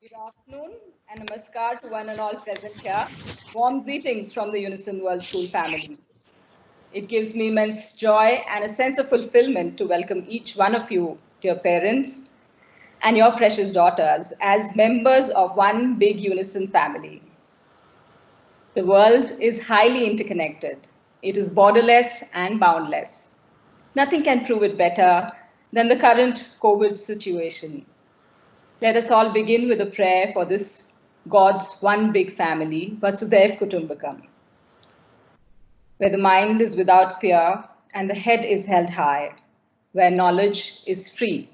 Good afternoon and namaskar to one and all present here. Warm greetings from the Unison World School family. It gives me immense joy and a sense of fulfillment to welcome each one of you, dear parents, and your precious daughters as members of one big Unison family. The world is highly interconnected. It is borderless and boundless. Nothing can prove it better than the current COVID situation. Let us all begin with a prayer for this God's one big family, Vasudhaiv Kutumbakam, where the mind is without fear and the head is held high, where knowledge is free,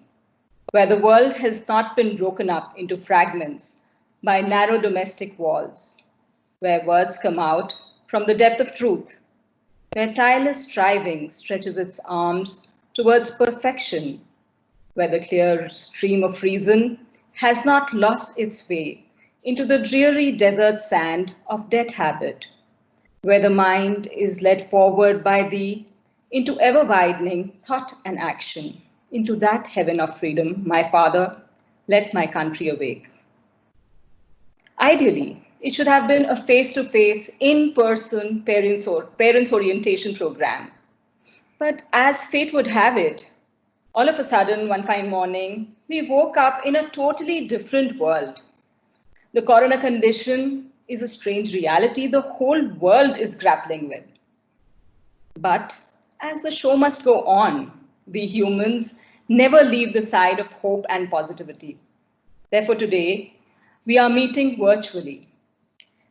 where the world has not been broken up into fragments by narrow domestic walls, where words come out from the depth of truth, where tireless striving stretches its arms towards perfection, where the clear stream of reason has not lost its way into the dreary desert sand of dead habit, where the mind is led forward by thee into ever widening thought and action, into that heaven of freedom, my Father, let my country awake. Ideally, it should have been a face-to-face, in-person parents orientation program. But as fate would have it, all of a sudden, one fine morning, we woke up in a totally different world. The corona condition is a strange reality the whole world is grappling with. But as the show must go on, we humans never leave the side of hope and positivity. Therefore, today, we are meeting virtually.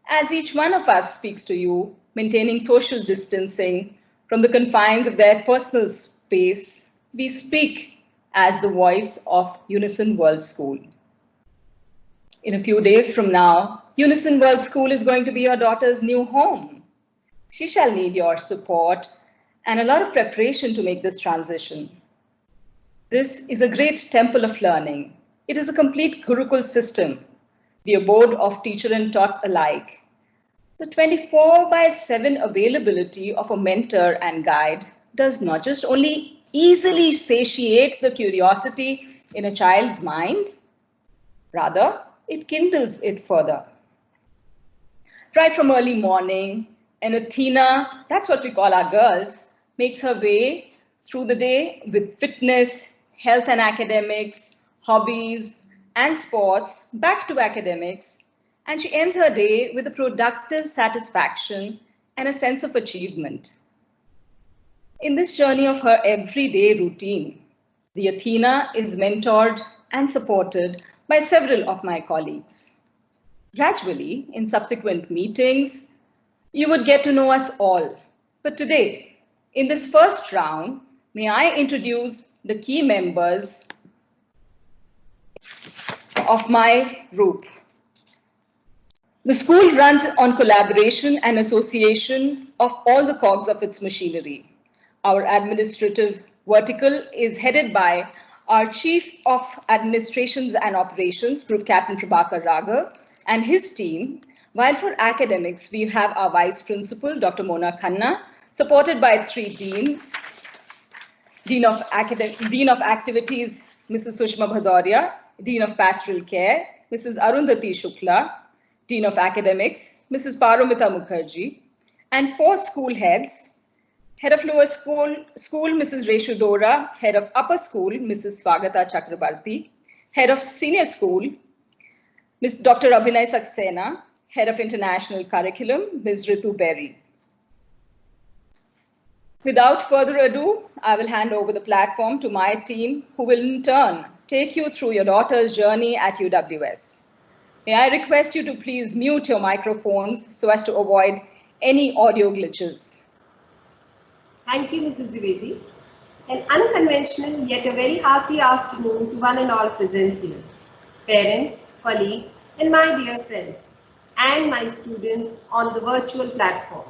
As each one of us speaks to you, maintaining social distancing from the confines of their personal space, we speak as the voice of Unison World School. In a few days from now, Unison World School is going to be your daughter's new home. She shall need your support and a lot of preparation to make this transition. This is a great temple of learning. It is a complete Gurukul system, the abode of teacher and taught alike. The 24/7 availability of a mentor and guide does not just only easily satiate the curiosity in a child's mind, rather, it kindles it further. Right from early morning, and Athena, that's what we call our girls, makes her way through the day with fitness, health and academics, hobbies, and sports, back to academics, and she ends her day with a productive satisfaction and a sense of achievement. In this journey of her everyday routine, the Athena is mentored and supported by several of my colleagues. Gradually, in subsequent meetings, you would get to know us all. But today, in this first round, may I introduce the key members of my group. The school runs on collaboration and association of all the cogs of its machinery. Our administrative vertical is headed by our Chief of Administrations and Operations, Group Captain Prabhakar Raghav, and his team, while for academics, we have our Vice Principal, Dr. Mona Khanna, supported by 3 deans, Dean of Activities, Mrs. Sushma Bhadoria, Dean of Pastoral Care, Mrs. Arundhati Shukla, Dean of Academics, Mrs. Paromita Mukherjee, and 4 school heads, Head of Lower School, Mrs. Reshu Dora, Head of Upper School, Mrs. Swagata Chakrabarti, Head of Senior School, Ms. Dr. Abhinay Saxena, Head of International Curriculum, Ms. Ritu Berry. Without further ado, I will hand over the platform to my team, who will in turn take you through your daughter's journey at UWS. May I request you to please mute your microphones so as to avoid any audio glitches. Thank you, Mrs. Dwivedi. An unconventional yet a very hearty afternoon to one and all present here. Parents, colleagues, and my dear friends, and my students on the virtual platform.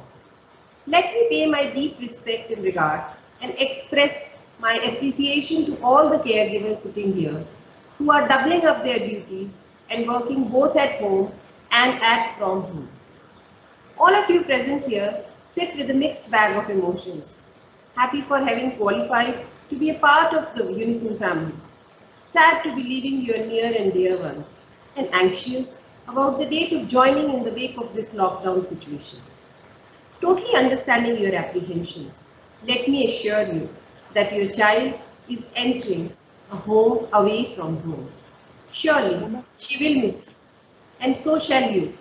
Let me pay my deep respect and regard and express my appreciation to all the caregivers sitting here who are doubling up their duties and working both at home and from home. All of you present here sit with a mixed bag of emotions. Happy for having qualified to be a part of the Unison family. Sad to be leaving your near and dear ones. and anxious about the date of joining in the wake of this lockdown situation. Totally understanding your apprehensions, let me assure you that your child is entering a home away from home. Surely she will miss you, and so shall you.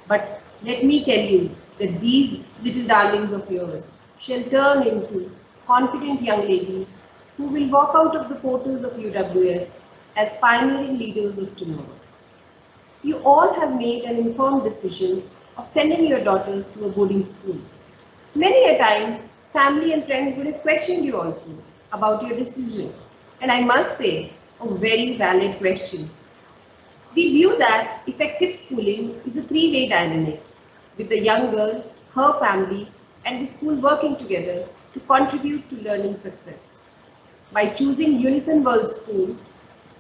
But let me tell you that these little darlings of yours shall turn into confident young ladies who will walk out of the portals of UWS as pioneering leaders of tomorrow. You all have made an informed decision of sending your daughters to a boarding school. Many a times, family and friends would have questioned you also about your decision. And I must say, a very valid question. We view that effective schooling is a three-way dynamics, with the young girl, her family, and the school working together to contribute to learning success. By choosing Unison World School,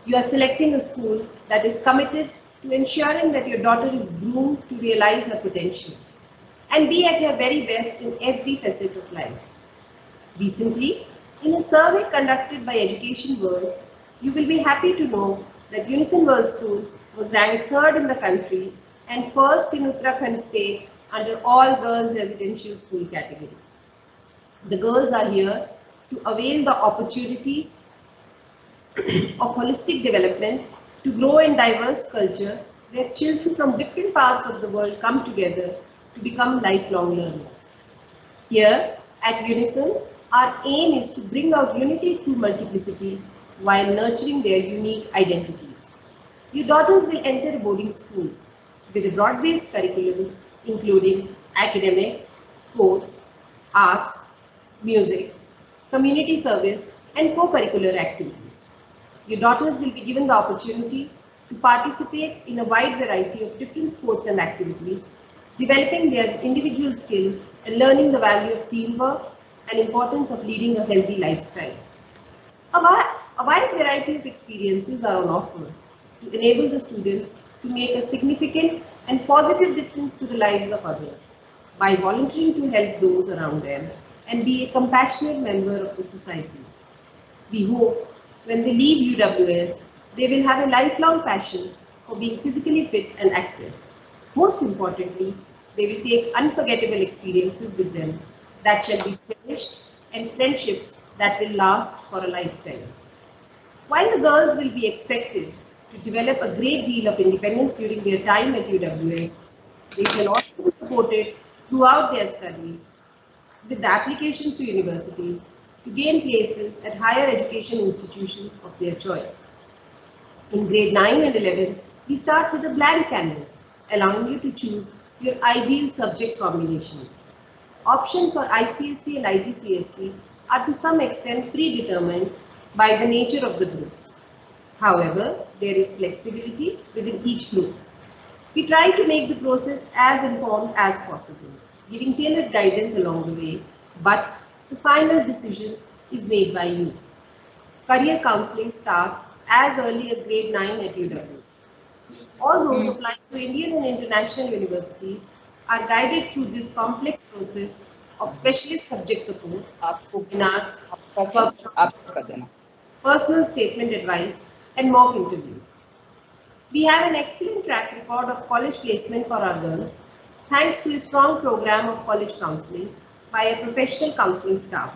you are selecting a school that is committed to ensuring that your daughter is groomed to realize her potential and be at her very best in every facet of life. Recently, in a survey conducted by Education World, you will be happy to know that Unison World School was ranked third in the country and first in Uttarakhand state under all girls residential school category. The girls are here to avail the opportunities of holistic development to grow in diverse culture where children from different parts of the world come together to become lifelong learners. Here at Unison, our aim is to bring out unity through multiplicity while nurturing their unique identities. Your daughters will enter a boarding school with a broad-based curriculum including academics, sports, arts, music, community service, and co-curricular activities. Your daughters will be given the opportunity to participate in a wide variety of different sports and activities, developing their individual skill and learning the value of teamwork and importance of leading a healthy lifestyle. A wide variety of experiences are on offer to enable the students to make a significant and positive difference to the lives of others by volunteering to help those around them and be a compassionate member of the society. We hope when they leave UWS, they will have a lifelong passion for being physically fit and active. Most importantly, they will take unforgettable experiences with them that shall be cherished and friendships that will last for a lifetime. While the girls will be expected to develop a great deal of independence during their time at UWS, they shall also be supported throughout their studies with the applications to universities to gain places at higher education institutions of their choice. In grade 9 and 11, we start with a blank canvas, allowing you to choose your ideal subject combination. Options for ICSE and IGCSE are to some extent predetermined by the nature of the groups. However, there is flexibility within each group. We try to make the process as informed as possible, giving tailored guidance along the way, but the final decision is made by you. Career counseling starts as early as grade 9 at UWS. All those applying to Indian and international universities are guided through this complex process of specialist subject support, seminars, workshops, personal statement advice, and mock interviews. We have an excellent track record of college placement for our girls, thanks to a strong program of college counseling by a professional counseling staff.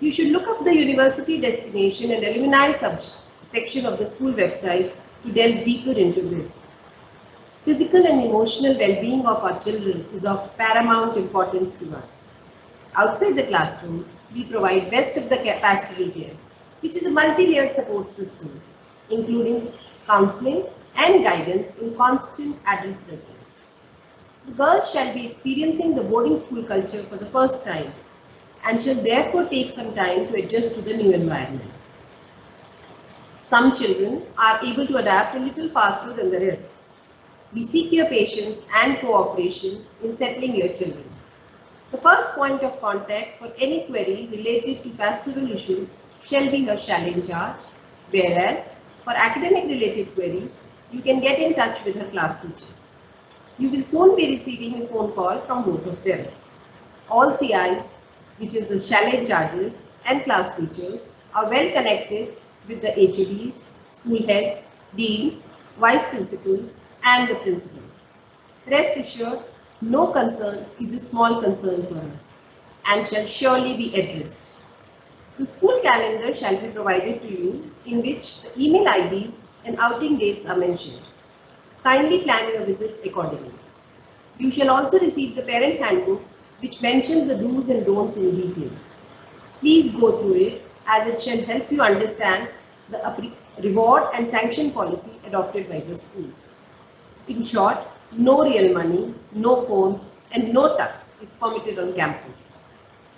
You should look up the university destination and alumni section of the school website to delve deeper into this. Physical and emotional well-being of our children is of paramount importance to us. Outside the classroom, we provide best of the pastoral care, which is a multi-layered support system, including counseling and guidance in constant adult presence. The girls shall be experiencing the boarding school culture for the first time and shall therefore take some time to adjust to the new environment. Some children are able to adapt a little faster than the rest. We seek your patience and cooperation in settling your children. The first point of contact for any query related to pastoral issues shall be her chalet in charge, whereas for academic related queries, you can get in touch with her class teacher. You will soon be receiving a phone call from both of them. All CIs, which is the chalet charges and class teachers, are well connected with the HODs, school heads, deans, vice principal, and the principal. Rest assured, no concern is a small concern for us and shall surely be addressed. The school calendar shall be provided to you, in which the email IDs and outing dates are mentioned. Kindly plan your visits accordingly. You shall also receive the parent handbook, which mentions the do's and don'ts in detail. Please go through it, as it shall help you understand the reward and sanction policy adopted by the school. In short, no real money, no phones, and no tuck is permitted on campus.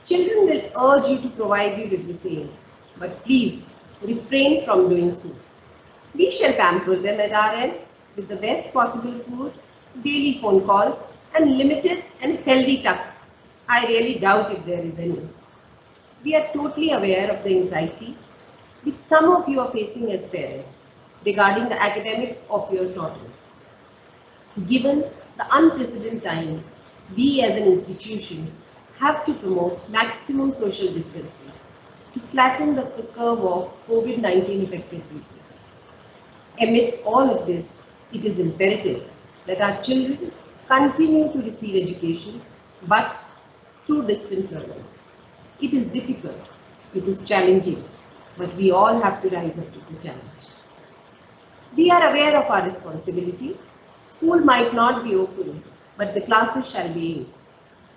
Children will urge you to provide you with the same, but please refrain from doing so. We shall pamper them at our end with the best possible food, daily phone calls, and limited and healthy tuck. I really doubt if there is any. We are totally aware of the anxiety which some of you are facing as parents regarding the academics of your daughters. Given the unprecedented times, we as an institution have to promote maximum social distancing to flatten the curve of COVID-19 affected people. Amidst all of this, it is imperative that our children continue to receive education, but through distant learning. It is difficult, it is challenging, but we all have to rise up to the challenge. We are aware of our responsibility. School might not be open, but the classes shall be in.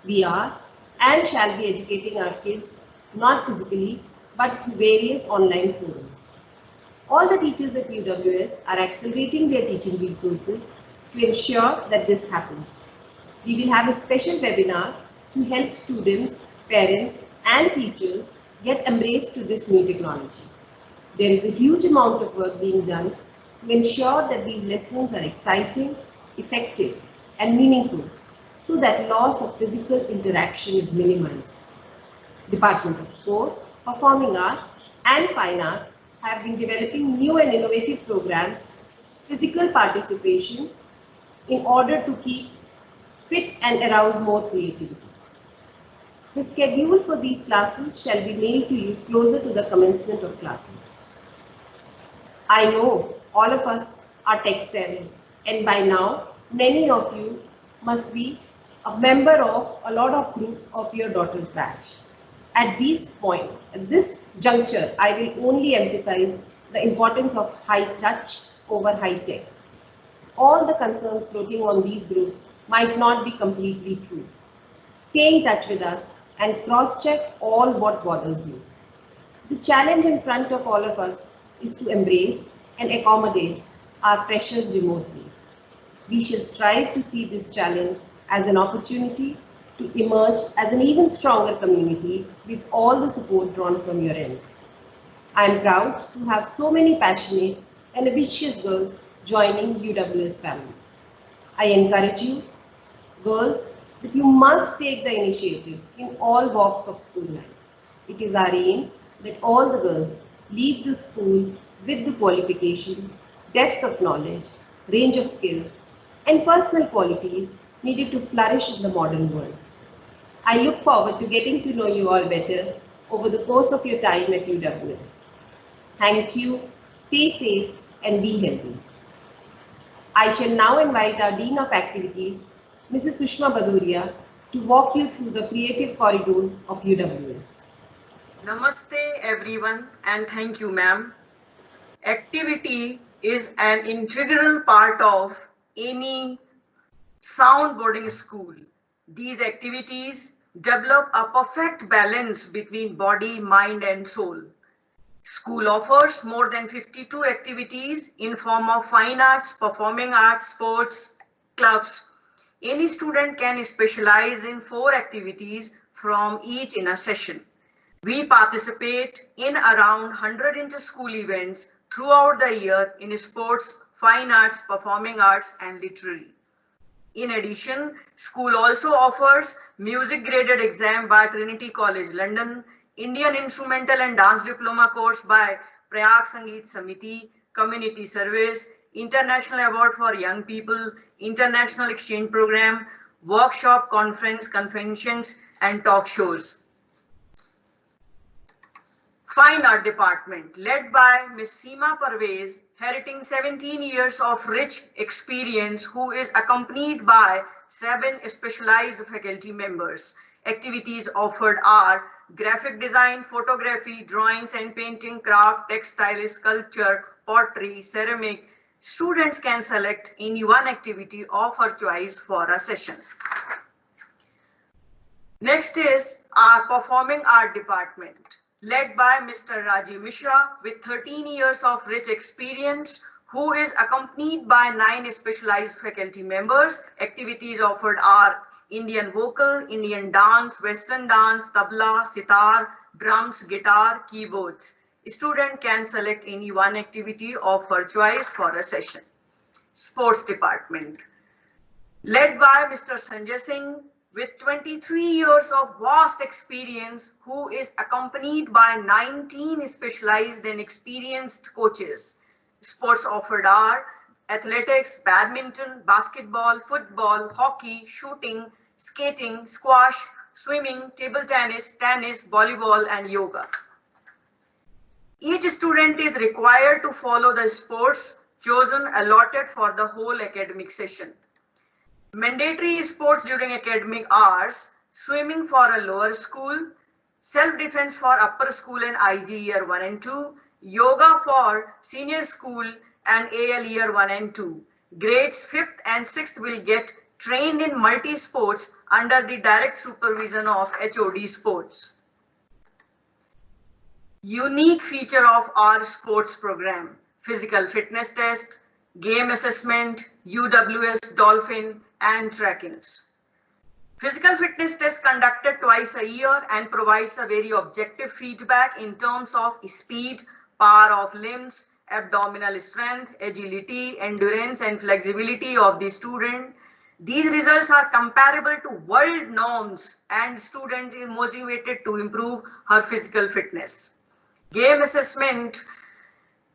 We are and shall be educating our kids, not physically, but through various online forums. All the teachers at UWS are accelerating their teaching resources to ensure that this happens. We will have a special webinar to help students, parents, and teachers get embraced to this new technology. There is a huge amount of work being done to ensure that these lessons are exciting, effective, and meaningful, so that loss of physical interaction is minimized. Department of Sports, Performing Arts, and Fine Arts have been developing new and innovative programs, physical participation, in order to keep fit and arouse more creativity. The schedule for these classes shall be mailed to you closer to the commencement of classes. I know all of us are tech savvy, and by now many of you must be a member of a lot of groups of your daughter's batch. At this juncture, I will only emphasize the importance of high touch over high tech. All the concerns floating on these groups might not be completely true. Stay in touch with us and cross-check all what bothers you. The challenge in front of all of us is to embrace and accommodate our freshers remotely. We shall strive to see this challenge as an opportunity to emerge as an even stronger community with all the support drawn from your end. I am proud to have so many passionate and ambitious girls joining UWS family. I encourage you, girls, that you must take the initiative in all walks of school life. It is our aim that all the girls leave the school with the qualification, depth of knowledge, range of skills, and personal qualities needed to flourish in the modern world. I look forward to getting to know you all better over the course of your time at UWS. Thank you, stay safe, and be healthy. I shall now invite our Dean of Activities, Mrs. Sushma Bhaduria, to walk you through the creative corridors of UWS. Namaste everyone, and thank you, ma'am. Activity is an integral part of any sound boarding school. These activities develop a perfect balance between body, mind, and soul. School offers more than 52 activities in form of fine arts, performing arts, sports, clubs. Any student can specialize in 4 activities from each in a session. We participate in around 100 inter-school events throughout the year in sports, fine arts, performing arts, and literary. In addition, school also offers music graded exam by Trinity College London, Indian Instrumental and Dance Diploma course by Prayag Sangeet Samiti, Community Service, International Award for Young People, International Exchange Program, workshop, conference, conventions, and talk shows. Fine Art Department, led by Ms. Seema Parvez, heriting 17 years of rich experience, who is accompanied by 7 specialized faculty members. Activities offered are graphic design, photography, drawings and painting, craft, textile, sculpture, pottery, ceramic. Students can select any one activity of her choice for a session. Next is our Performing Art Department, led by Mr. Rajiv Mishra with 13 years of rich experience, who is accompanied by 9 specialized faculty members. Activities offered are Indian vocal, Indian dance, Western dance, tabla, sitar, drums, guitar, keyboards. Student can select any one activity of her choice for a session. Sports Department, led by Mr. Sanjay Singh with 23 years of vast experience, who is accompanied by 19 specialized and experienced coaches. Sports offered are athletics, badminton, basketball, football, hockey, shooting, skating, squash, swimming, table tennis, tennis, volleyball, and yoga. Each student is required to follow the sports chosen allotted for the whole academic session. Mandatory sports during academic hours: swimming for a lower school, self-defense for upper school and IG year 1 and 2, yoga for senior school and AL year 1 and 2. Grades 5th and 6th will get trained in multi-sports under the direct supervision of HOD sports. Unique feature of our sports program: physical fitness test, game assessment, UWS Dolphin, and trackings. Physical fitness test conducted twice a year and provides a very objective feedback in terms of speed, power of limbs, abdominal strength, agility, endurance, and flexibility of the student. These results are comparable to world norms, and student is motivated to improve her physical fitness. Game assessment: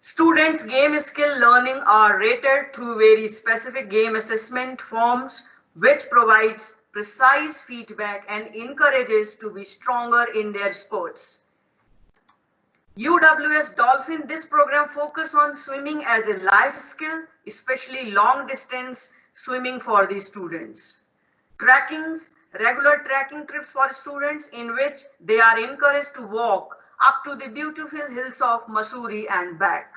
students' game skill learning are rated through very specific game assessment forms, which provides precise feedback and encourages to be stronger in their sports. UWS Dolphin: this program focuses on swimming as a life skill, especially long distance swimming for the students. Trackings: regular tracking trips for students in which they are encouraged to walk up to the beautiful hills of Mussoorie and back.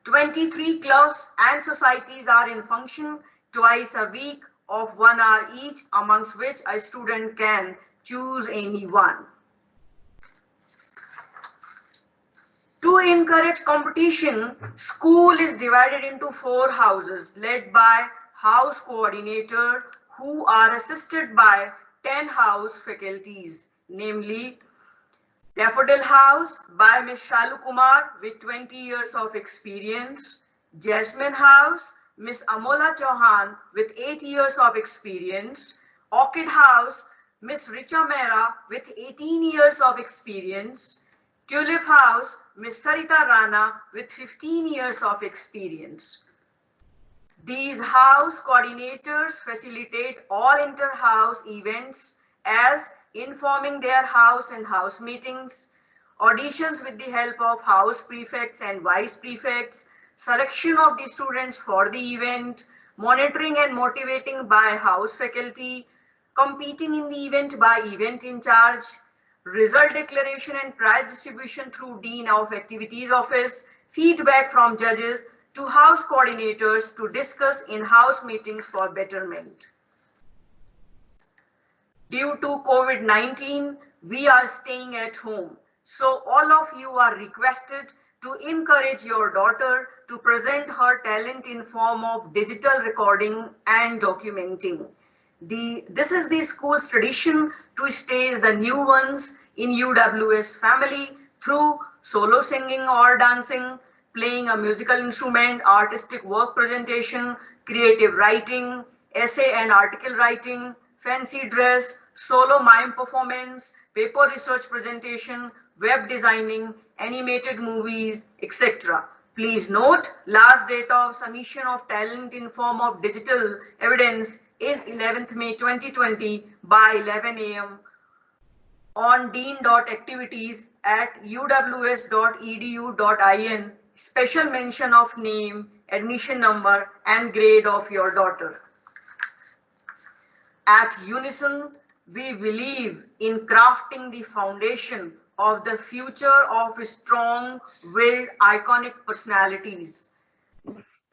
23 clubs and societies are in function twice a week of 1 hour each, amongst which a student can choose any one. To encourage competition, school is divided into 4 houses led by house coordinator, who are assisted by 10 house faculties, namely Daffodil House by Ms. Shalu Kumar with 20 years of experience, Jasmine House, Ms. Amola Chauhan with 8 years of experience, Orchid House, Ms. Richa Mehra with 18 years of experience, Tulip House, Ms. Sarita Rana with 15 years of experience. These house coordinators facilitate all inter-house events as informing their house and house meetings, auditions with the help of house prefects and vice prefects, selection of the students for the event, monitoring and motivating by house faculty, competing in the event by event in charge, result declaration and prize distribution through Dean of Activities Office, feedback from judges to house coordinators to discuss in house meetings for betterment. Due to COVID-19, we are staying at home. So all of you are requested to encourage your daughter to present her talent in form of digital recording and documenting. This is the school's tradition to stage the new ones in UWS family through solo singing or dancing, playing a musical instrument, artistic work presentation, creative writing, essay and article writing, fancy dress, solo mime performance, paper research presentation, web designing, animated movies, etc. Please note, last date of submission of talent in form of digital evidence is 11th May 2020 by 11 a.m. on dean.activities@uws.edu.in. Special mention of name, admission number, and grade of your daughter. At Unison, we believe in crafting the foundation of the future of strong-willed, iconic personalities.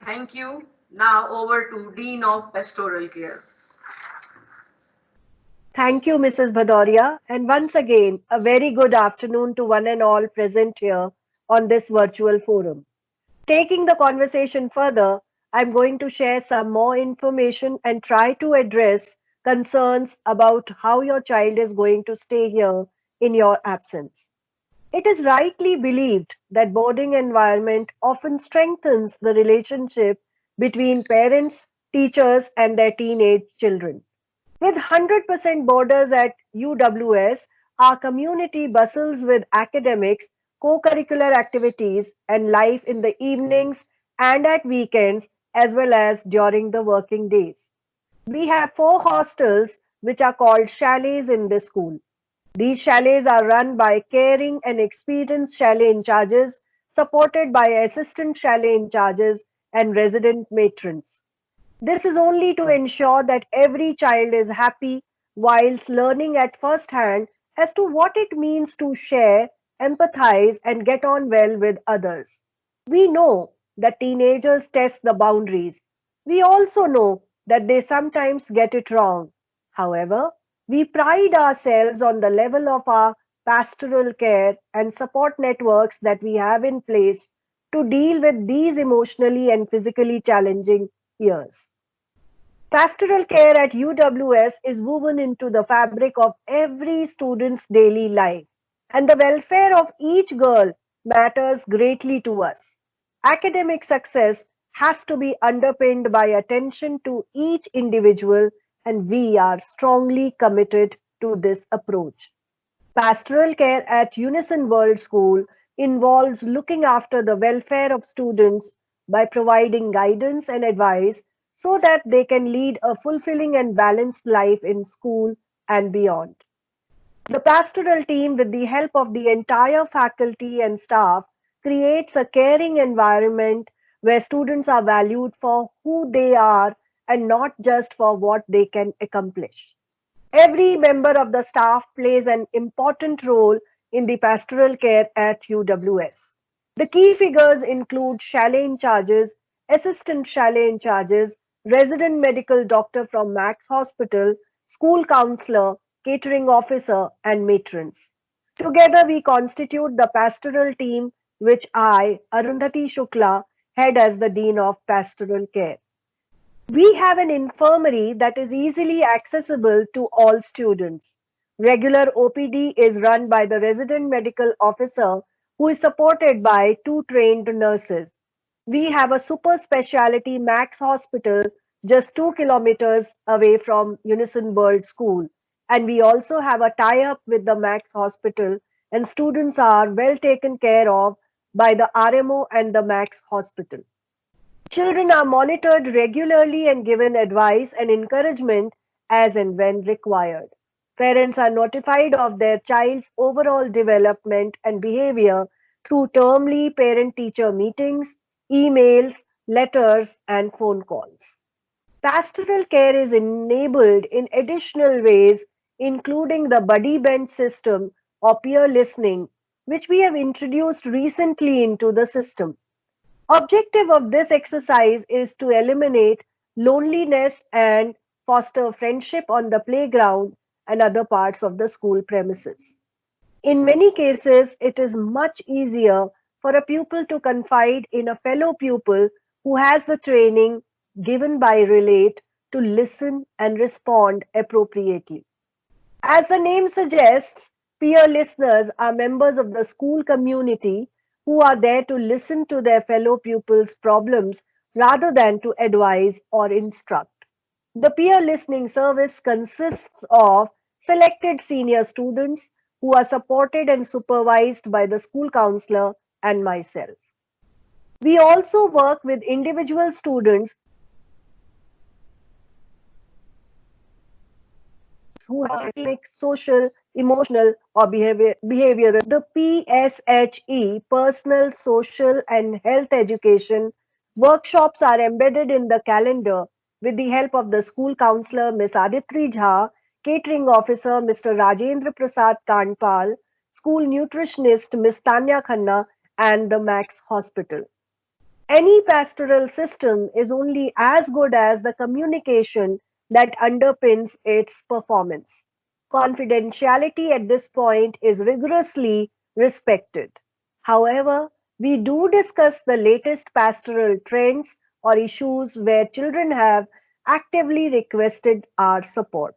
Thank you. Now over to Dean of Pastoral Care. Thank you, Mrs. Bhadoria, and once again, a very good afternoon to one and all present here on this virtual forum. Taking the conversation further, I'm going to share some more information and try to address concerns about how your child is going to stay here in your absence. It is rightly believed that boarding environment often strengthens the relationship between parents, teachers, and their teenage children. With 100% boarders at UWS, our community bustles with academics, co-curricular activities, and life in the evenings and at weekends, as well as during the working days. We have 4 hostels which are called chalets in this school. These chalets are run by caring and experienced chalet in charges, supported by assistant chalet in charges and resident matrons. This is only to ensure that every child is happy whilst learning at first hand as to what it means to share, empathize, and get on well with others. We know that teenagers test the boundaries. We also know that they sometimes get it wrong. However, we pride ourselves on the level of our pastoral care and support networks that we have in place to deal with these emotionally and physically challenging years. Pastoral care at UWS is woven into the fabric of every student's daily life, and the welfare of each girl matters greatly to us. Academic success has to be underpinned by attention to each individual, and we are strongly committed to this approach. Pastoral care at Unison World School involves looking after the welfare of students by providing guidance and advice so that they can lead a fulfilling and balanced life in school and beyond. The pastoral team, with the help of the entire faculty and staff, creates a caring environment where students are valued for who they are and not just for what they can accomplish. Every member of the staff plays an important role in the pastoral care at UWS. The key figures include chalet in charges, assistant chalet in charges, resident medical doctor from Max Hospital, school counselor, catering officer, and matrons. Together, we constitute the pastoral team, which I, Arundhati Shukla, head as the Dean of Pastoral Care. We have an infirmary that is easily accessible to all students. Regular OPD is run by the resident medical officer who is supported by 2 trained nurses. We have a super specialty Max Hospital just 2 kilometers away from Unison World School. And we also have a tie-up with the Max Hospital, and students are well taken care of by the RMO and the Max Hospital. Children are monitored regularly and given advice and encouragement as and when required. Parents are notified of their child's overall development and behavior through termly parent-teacher meetings, emails, letters, and phone calls. Pastoral care is enabled in additional ways, including the buddy bench system or peer listening, which we have introduced recently into the system. Objective of this exercise is to eliminate loneliness and foster friendship on the playground and other parts of the school premises. In many cases, it is much easier for a pupil to confide in a fellow pupil who has the training given by Relate to listen and respond appropriately. As the name suggests, peer listeners are members of the school community who are there to listen to their fellow pupils' problems rather than to advise or instruct. The peer listening service consists of selected senior students who are supported and supervised by the school counselor and myself. We also work with individual students who have academic, social, emotional, or behavioral. The PSHE, Personal, Social, and Health Education workshops are embedded in the calendar with the help of the school counselor, Ms. Aditri Jha, catering officer, Mr. Rajendra Prasad Kandpal, school nutritionist, Ms. Tanya Khanna, and the Max Hospital. Any pastoral system is only as good as the communication that underpins its performance. Confidentiality at this point is rigorously respected. However, we do discuss the latest pastoral trends or issues where children have actively requested our support.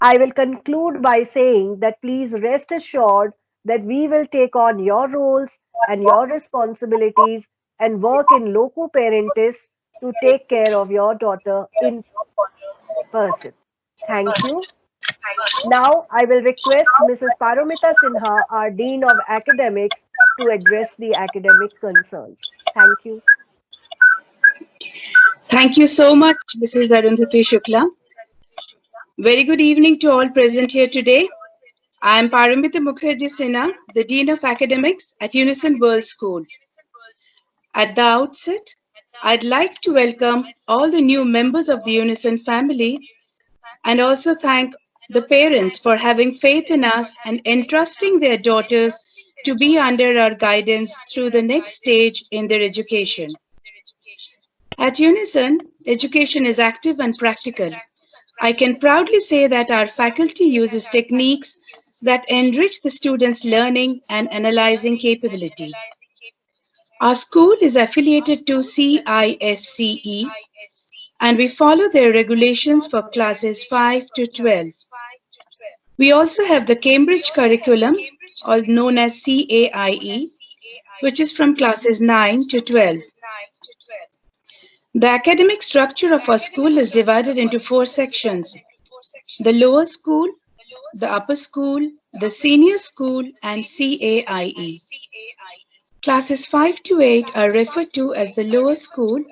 I will conclude by saying that please rest assured that we will take on your roles and your responsibilities and work in loco parentis to take care of your daughter in person. Thank you. Now I will request Mrs. Paromita Sinha, our Dean of Academics, to address the academic concerns. Thank you. Thank you so much, Mrs. Arundhati Shukla. Very good evening to all present here today. I am Paramita Mukherjee Sinha, the Dean of Academics at Unison World School. At the outset, I'd like to welcome all the new members of the Unison family and also thank the parents for having faith in us and entrusting their daughters to be under our guidance through the next stage in their education. At Unison, education is active and practical. I can proudly say that our faculty uses techniques that enrich the students' learning and analyzing capability. Our school is affiliated to CISCE and we follow their regulations for classes 5 to 12. We also have the Cambridge curriculum, or known as CAIE, which is from classes 9 to 12. The academic structure of our school is divided into 4 sections: the lower school, the upper school, the senior school, and CAIE. Classes 5 to 8 are referred to as the lower school,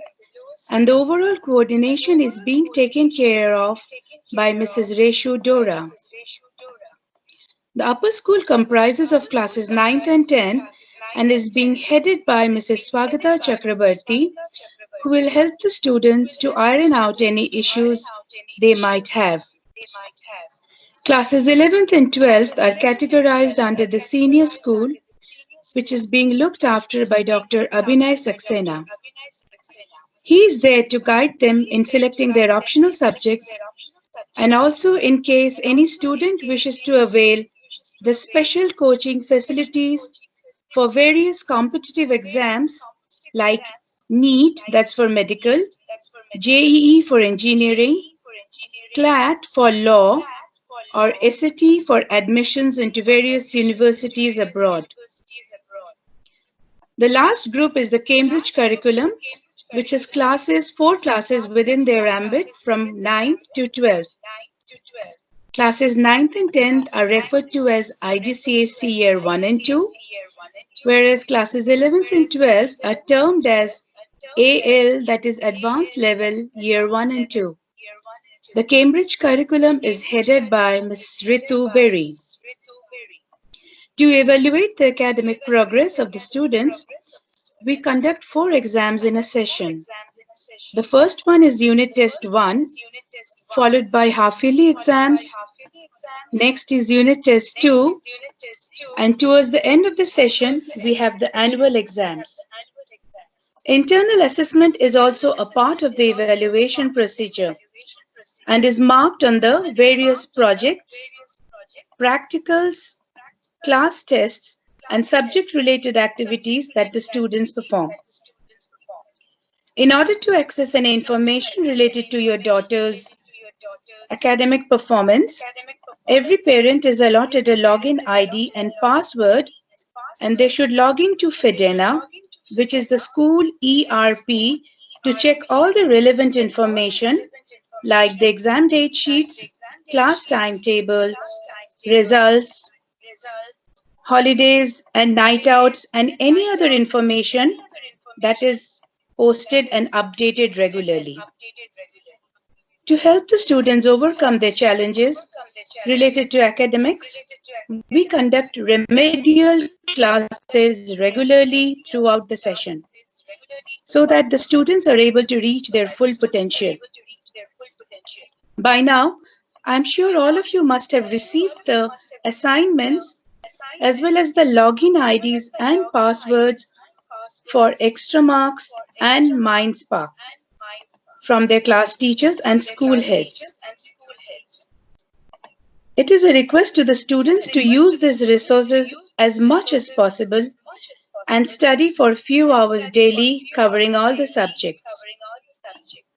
and the overall coordination is being taken care of by Mrs. Reshu Dora. The upper school comprises of classes 9th and 10th and is being headed by Mrs. Swagata Chakrabarti, who will help the students to iron out any issues they might have. Classes 11th and 12th are categorized under the senior school, which is being looked after by Dr. Abhinay Saxena. He is there to guide them in selecting their optional subjects and also in case any student wishes to avail the special coaching facilities for various competitive exams like NEET, that's for medical, JEE for engineering, CLAT for law, or SAT for admissions into various universities abroad. The last group is the Cambridge curriculum, which is 4 classes within their ambit from 9th to 12th. Classes 9th and 10th are referred to as IGCSE Year 1 and 2, whereas classes 11th and 12th are termed as AL, that is Advanced Level Year 1 and 2. The Cambridge curriculum is headed by Ms. Ritu Berry. To evaluate the academic progress of the students, we conduct 4 exams in a session. The first one is Unit Test 1, followed by half-yearly exams. Next is Unit Test 2, and towards the end of the session, we have the annual exams. Internal assessment is also a part of the evaluation procedure and is marked on the various projects, practicals, class tests, and subject-related activities that the students perform. In order to access any information related to your daughter's academic performance, every parent is allotted a login ID and password, and they should log in to Fedena, which is the school ERP, to check all the relevant information like the exam date sheets, class timetable, results, holidays and night outs, and any other information that is posted and updated regularly. To help the students overcome their challenges related to academics, we conduct remedial classes regularly throughout the session so that the students are able to reach their full potential. By now, I'm sure all of you must have received the assignments as well as the login IDs and passwords for extra marks and MindSpark from their class teachers and school heads. It is a request to the students to use these resources as much as possible and study for a few hours daily covering all the subjects.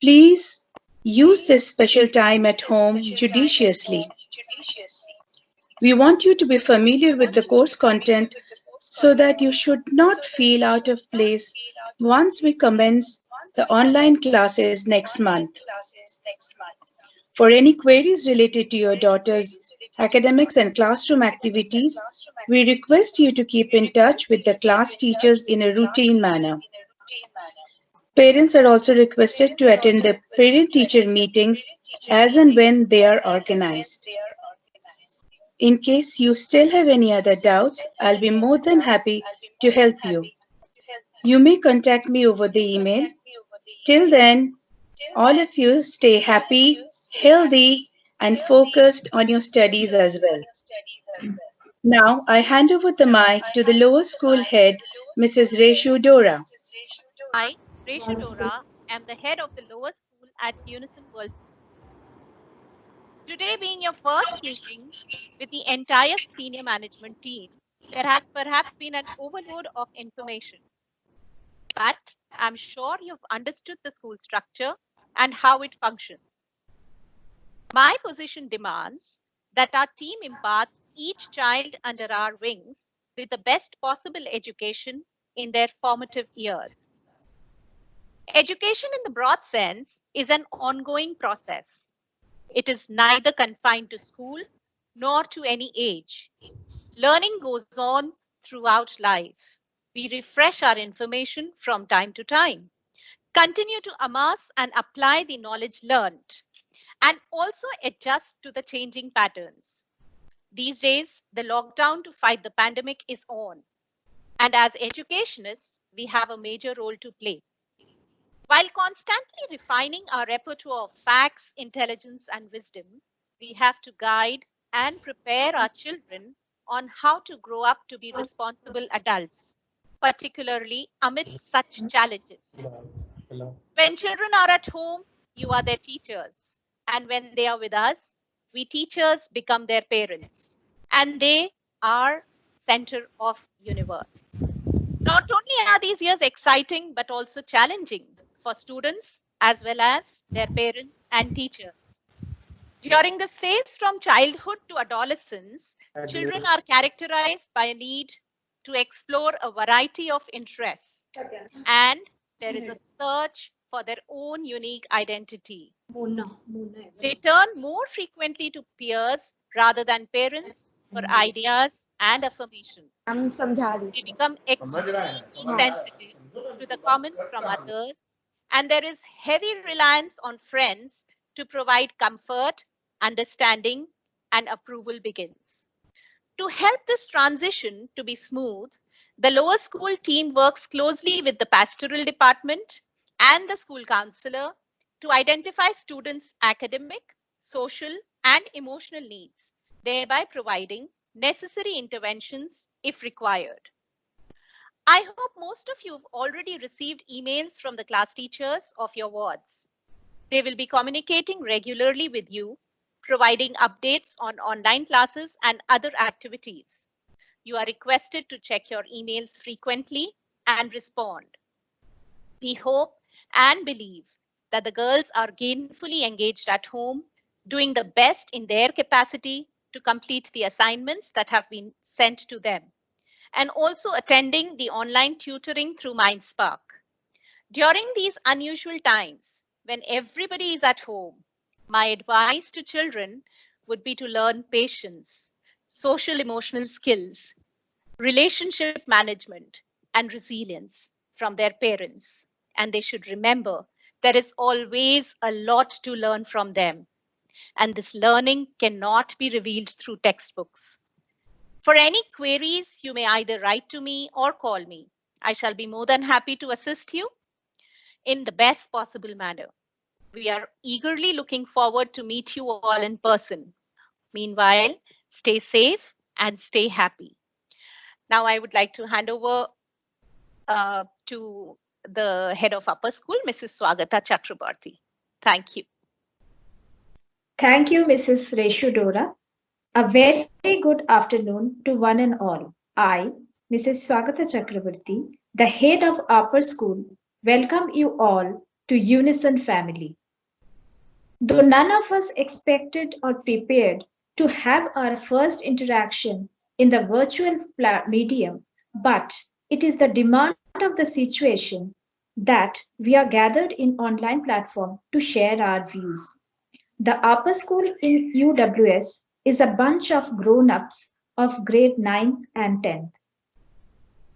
Please use this special time at home judiciously. We want you to be familiar with the course content so that you should not feel out of place once we commence the online classes next month. For any queries related to your daughter's academics and classroom activities, we request you to keep in touch with the class teachers in a routine manner. Parents are also requested to attend the parent-teacher meetings as and when they are organized. In case you still have any other doubts, I'll be more than happy to help you. You may contact me over the email. Till then, all of you stay happy, healthy, and focused on your studies as well. Now, I hand over the mic to the lower school head, Mrs. Reshu Dora. I, Reshu Dora, am the head of the lower school at Unison World. Today being your first meeting with the entire senior management team, there has perhaps been an overload of information. But I'm sure you've understood the school structure and how it functions. My position demands that our team imparts each child under our wings with the best possible education in their formative years. Education in the broad sense is an ongoing process. It is neither confined to school nor to any age. Learning goes on throughout life. We refresh our information from time to time, continue to amass and apply the knowledge learned, and also adjust to the changing patterns. These days, the lockdown to fight the pandemic is on, and as educationists, we have a major role to play. While constantly refining our repertoire of facts, intelligence, and wisdom, we have to guide and prepare our children on how to grow up to be responsible adults, particularly amidst such challenges. When children are at home, you are their teachers. And when they are with us, we teachers become their parents. And they are center of universe. Not only are these years exciting, but also challenging for students as well as their parents and teachers. During this phase from childhood to adolescence, children are characterized by a need to explore a variety of interests, and there is a search for their own unique identity. They turn more frequently to peers rather than parents for ideas and affirmation. They become extremely sensitive to the comments from others, and there is heavy reliance on friends to provide comfort, understanding, and approval begins. To help this transition to be smooth, the lower school team works closely with the pastoral department and the school counselor to identify students' academic, social, and emotional needs, thereby providing necessary interventions if required. I hope most of you have already received emails from the class teachers of your wards. They will be communicating regularly with you, providing updates on online classes and other activities. You are requested to check your emails frequently and respond. We hope and believe that the girls are gainfully engaged at home, doing the best in their capacity to complete the assignments that have been sent to them, and also attending the online tutoring through MindSpark. During these unusual times, when everybody is at home, my advice to children would be to learn patience, social emotional skills, relationship management, and resilience from their parents. And they should remember There is always a lot to learn from them, and this learning cannot be revealed through textbooks. For any queries, you may either write to me or call me. I shall be more than happy to assist you in the best possible manner. We are eagerly looking forward to meet you all in person. Meanwhile, stay safe and stay happy. Now I would like to hand over to the head of upper school, Mrs. Swagata Chakrabarti. Thank you. Thank you, Mrs. Reshu Dora. A very good afternoon to one and all. I, Mrs. Swagata Chakrabarti, the head of upper school, welcome you all to Unison family. Though none of us expected or prepared to have our first interaction in the virtual medium, but it is the demand of the situation that we are gathered in online platform to share our views. The upper school in UWS is a bunch of grown-ups of grade 9 and 10th.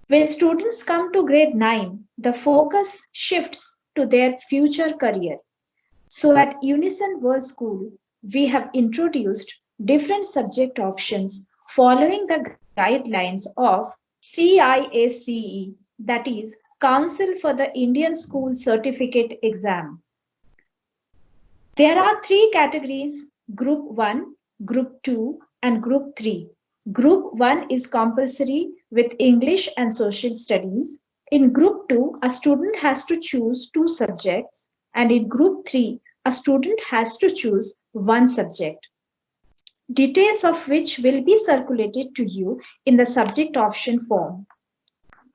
When students come to grade 9, the focus shifts to their future career. So at Unison World School, we have introduced different subject options following the guidelines of CIACE, that is, Council for the Indian School Certificate Exam. There are 3 categories: Group 1, Group 2, and Group 3. Group 1 is compulsory with English and Social Studies. In Group 2, a student has to choose 2 subjects, and in Group 3, a student has to choose 1 subject. Details of which will be circulated to you in the subject option form.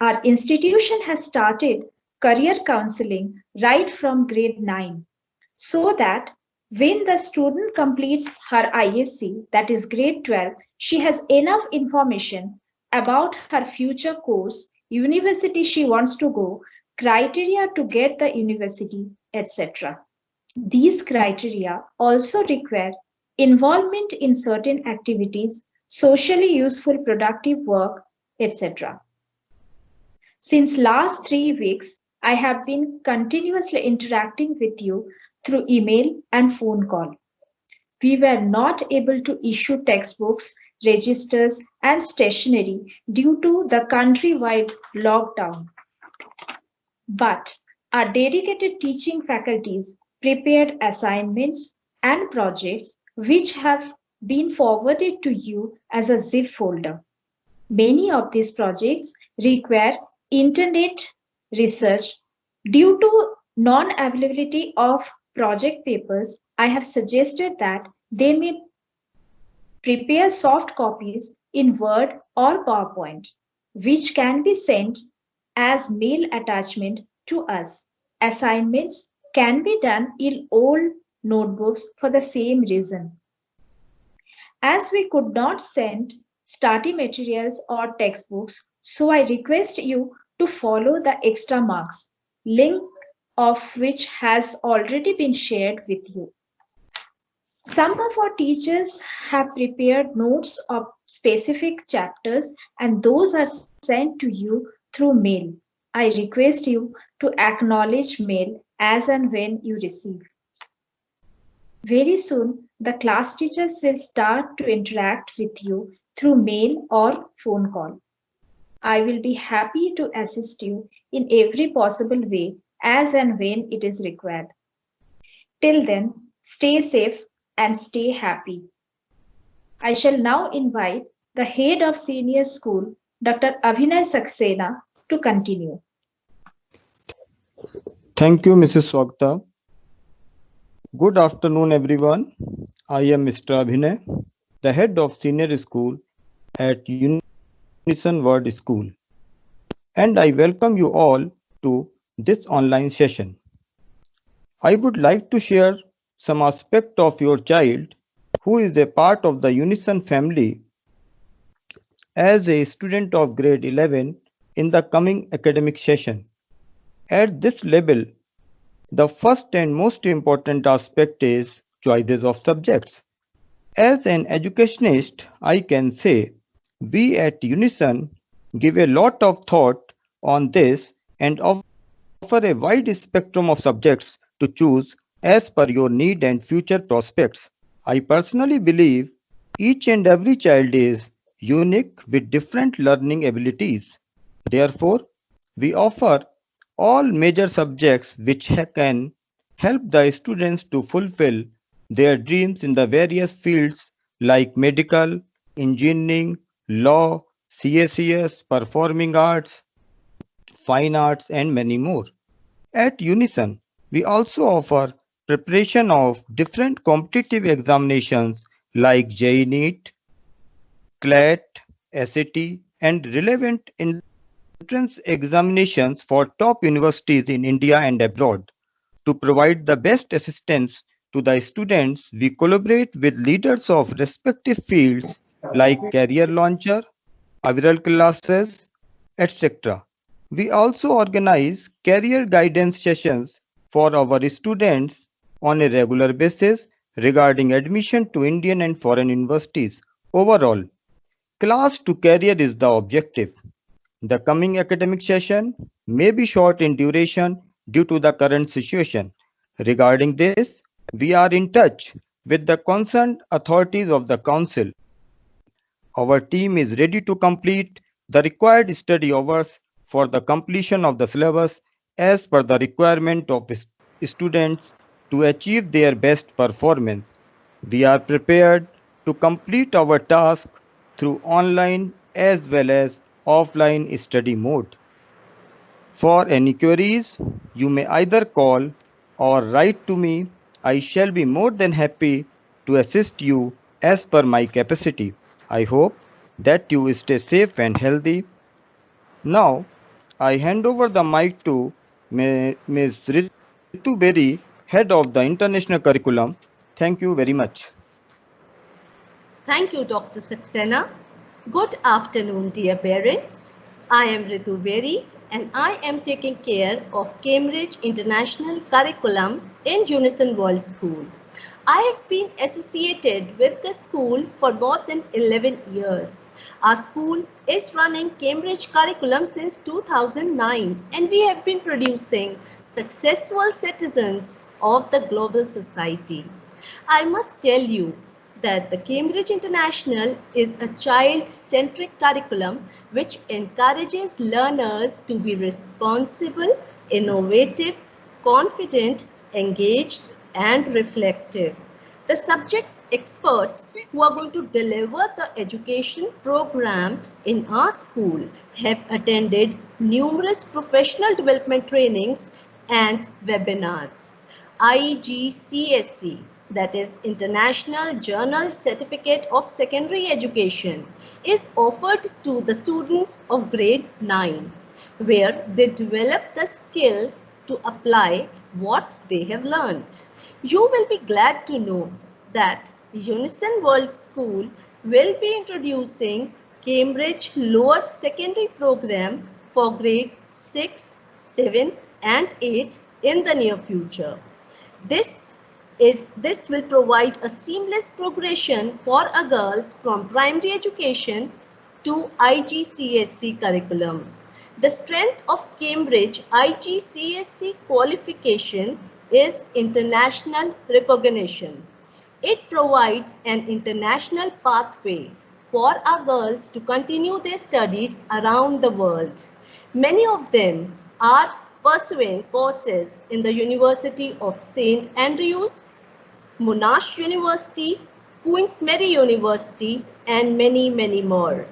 Our institution has started career counseling right from grade 9, so that when the student completes her ISC, that is grade 12, she has enough information about her future course, university she wants to go, criteria to get the university, etc. These criteria also require involvement in certain activities, socially useful productive work, etc. Since last 3 weeks, I have been continuously interacting with you through email and phone call. We were not able to issue textbooks, registers, and stationery due to the countrywide lockdown. But our dedicated teaching faculties prepared assignments and projects which have been forwarded to you as a zip folder. Many of these projects require internet research. Due to non-availability of project papers, I have suggested that they may prepare soft copies in Word or PowerPoint, which can be sent as mail attachment to us. Assignments can be done in old notebooks for the same reason. As we could not send study materials or textbooks, so I request you to follow the extra marks, link of which has already been shared with you. Some of our teachers have prepared notes of specific chapters, and those are sent to you through mail. I request you to acknowledge mail as and when you receive. Very soon, the class teachers will start to interact with you through mail or phone call. I will be happy to assist you in every possible way as and when it is required. Till then, stay safe and stay happy. I shall now invite the head of senior school, Dr. Abhinay Saxena, to continue. Thank you, Mrs. Swagata. Good afternoon, everyone. I am Mr. Abhinay, the head of senior school at Unison World School, and I welcome you all to this online session. I would like to share some aspect of your child who is a part of the Unison family as a student of grade 11 in the coming academic session. At this level, the first and most important aspect is choices of subjects. As an educationist, I can say we at Unison give a lot of thought on this and offer a wide spectrum of subjects to choose as per your need and future prospects. I personally believe each and every child is unique with different learning abilities. Therefore, we offer all major subjects which can help the students to fulfill their dreams in the various fields like medical, engineering, law, CACS, performing arts, fine arts, and many more. At Unison, we also offer preparation of different competitive examinations like JEE NEET, CLAT, SAT, and relevant entrance examinations for top universities in India and abroad. To provide the best assistance to the students, we collaborate with leaders of respective fields like Career Launcher, Aviral classes, etc. We also organize career guidance sessions for our students on a regular basis regarding admission to Indian and foreign universities. Overall, class to career is the objective. The coming academic session may be short in duration due to the current situation. Regarding this, we are in touch with the concerned authorities of the Council. Our team is ready to complete the required study hours for the completion of the syllabus as per the requirement of students to achieve their best performance. We are prepared to complete our task through online as well as offline study mode. For any queries, you may either call or write to me. I shall be more than happy to assist you as per my capacity. I hope that you stay safe and healthy. Now, I hand over the mic to Ms. Ritu Berry, Head of the International Curriculum. Thank you very much. Thank you, Dr. Saxena. Good afternoon, dear parents. I am Ritu Berry and I am taking care of Cambridge International Curriculum in Unison World School. I have been associated with the school for more than 11 years. Our school is running Cambridge curriculum since 2009 and we have been producing successful citizens of the global society. I must tell you that the Cambridge International is a child-centric curriculum which encourages learners to be responsible, innovative, confident, engaged, and reflective. The subject experts who are going to deliver the education program in our school have attended numerous professional development trainings and webinars. IGCSE, that is International Journal Certificate of Secondary Education, is offered to the students of grade 9, where they develop the skills to apply what they have learned. You will be glad to know that Unison World School will be introducing Cambridge Lower Secondary Program for grade 6, 7 and 8 in the near future. This will provide a seamless progression for our girls from primary education to IGCSE curriculum. The strength of Cambridge IGCSE qualification is international recognition. It provides an international pathway for our girls to continue their studies around the world. Many of them are pursuing courses in the University of St. Andrews, Monash University, Queen's Mary University, and many, many more.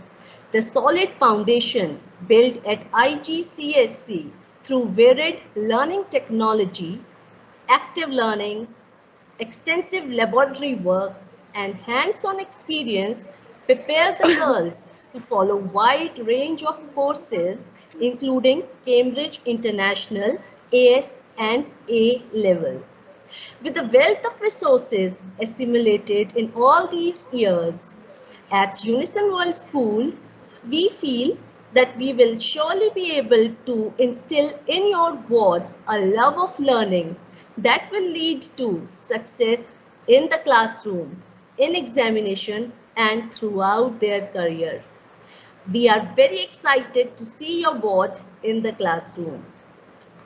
The solid foundation built at IGCSE through varied learning technology, active learning, extensive laboratory work, and hands-on experience prepare the girls to follow a wide range of courses, including Cambridge International, AS and A level. With the wealth of resources assimilated in all these years, at Unison World School, we feel that we will surely be able to instill in your ward a love of learning that will lead to success in the classroom, in examination, and throughout their career. We are very excited to see your ward in the classroom.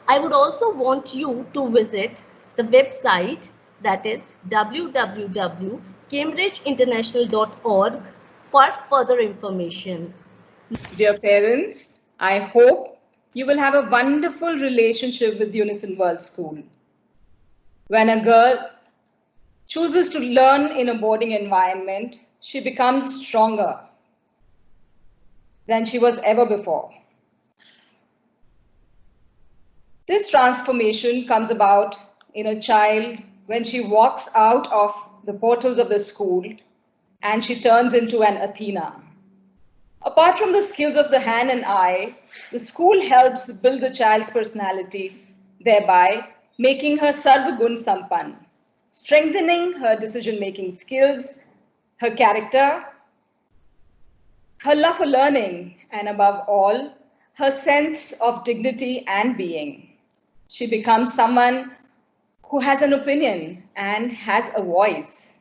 I would also want you to visit the website, that is www.cambridgeinternational.org, for further information. Dear parents, I hope you will have a wonderful relationship with Unison World School. When a girl chooses to learn in a boarding environment, she becomes stronger than she was ever before. This transformation comes about in a child when she walks out of the portals of the school and she turns into an Athena. Apart from the skills of the hand and eye, the school helps build the child's personality, thereby making her Sarvagun Sampann, strengthening her decision-making skills, her character, her love for learning, and above all, her sense of dignity and being. She becomes someone who has an opinion and has a voice.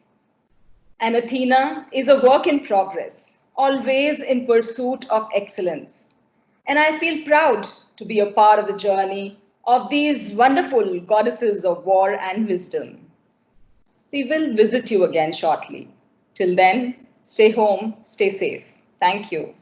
And Athena is a work in progress, always in pursuit of excellence. And I feel proud to be a part of the journey of these wonderful goddesses of war and wisdom. We will visit you again shortly. Till then, stay home, stay safe. Thank you.